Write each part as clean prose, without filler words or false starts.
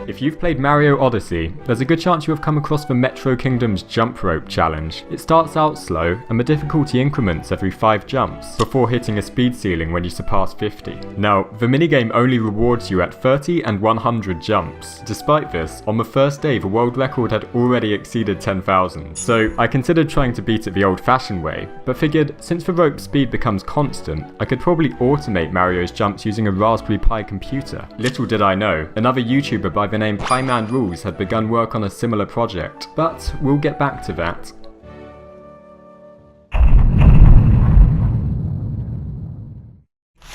If you've played Mario Odyssey, there's a good chance you have come across the Metro Kingdom's jump rope challenge. It starts out slow, and the difficulty increments every 5 jumps, before hitting a speed ceiling when you surpass 50. Now, the minigame only rewards you at 30 and 100 jumps. Despite this, on the first day the world record had already exceeded 10,000, so I considered trying to beat it the old-fashioned way, but figured since the rope speed becomes constant, I could probably automate Mario's jumps using a Raspberry Pi computer. Little did I know, another YouTuber by the name Pieman Rules had begun work on a similar project, but we'll get back to that.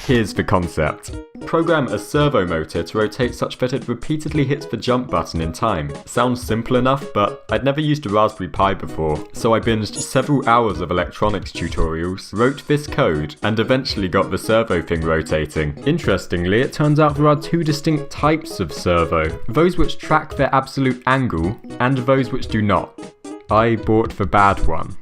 Here's the concept. Program a servo motor to rotate such that it repeatedly hits the jump button in time. Sounds simple enough, but I'd never used a Raspberry Pi before, so I binged several hours of electronics tutorials, wrote this code, and eventually got the servo thing rotating. Interestingly, it turns out there are 2 distinct types of servo, those which track their absolute angle, and those which do not. I bought the bad one.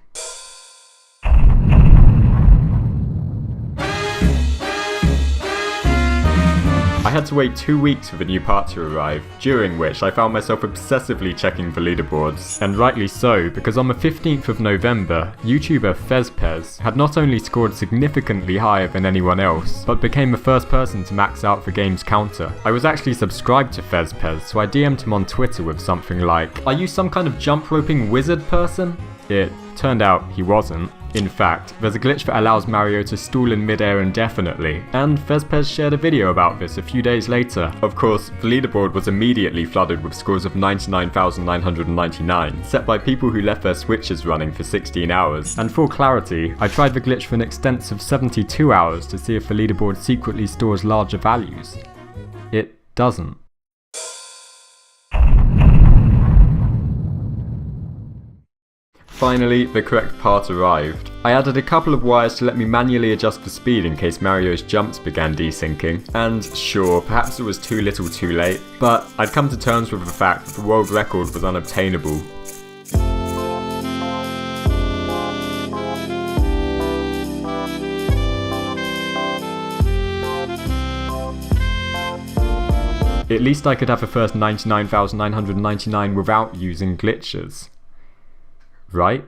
I had to wait 2 weeks for the new part to arrive, during which I found myself obsessively checking the leaderboards. And rightly so, because on the 15th of November, YouTuber Fezpez had not only scored significantly higher than anyone else, but became the first person to max out the game's counter. I was actually subscribed to Fezpez, so I DM'd him on Twitter with something like, "Are you some kind of jump roping wizard person?" It turned out he wasn't. In fact, there's a glitch that allows Mario to stall in midair indefinitely, and Fezpez shared a video about this a few days later. Of course, the leaderboard was immediately flooded with scores of 99,999, set by people who left their switches running for 16 hours. And for clarity, I tried the glitch for an extensive 72 hours to see if the leaderboard secretly stores larger values. It doesn't. Finally, the correct part arrived. I added a couple of wires to let me manually adjust the speed in case Mario's jumps began desyncing, and sure, perhaps it was too little too late, but I'd come to terms with the fact that the world record was unobtainable. At least I could have the first 99,999 without using glitches. Right?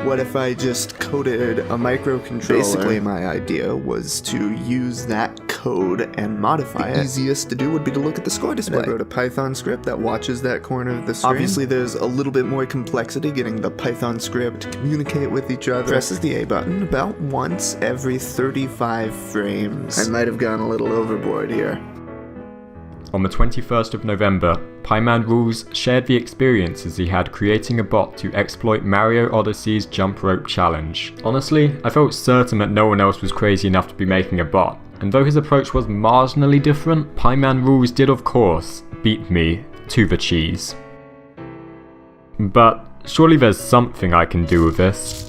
What if I just coded a microcontroller? Basically, my idea was to use that code and modify it. The easiest to do would be to look at the score display. And I wrote a Python script that watches that corner of the screen. Obviously, there's a little bit more complexity getting the Python script to communicate with each other. Presses the A button about once every 35 frames. I might have gone a little overboard here. On the 21st of November, Pieman Rules shared the experiences he had creating a bot to exploit Mario Odyssey's jump rope challenge. Honestly, I felt certain that no one else was crazy enough to be making a bot, and though his approach was marginally different, Pieman Rules did of course beat me to the cheese. But surely there's something I can do with this.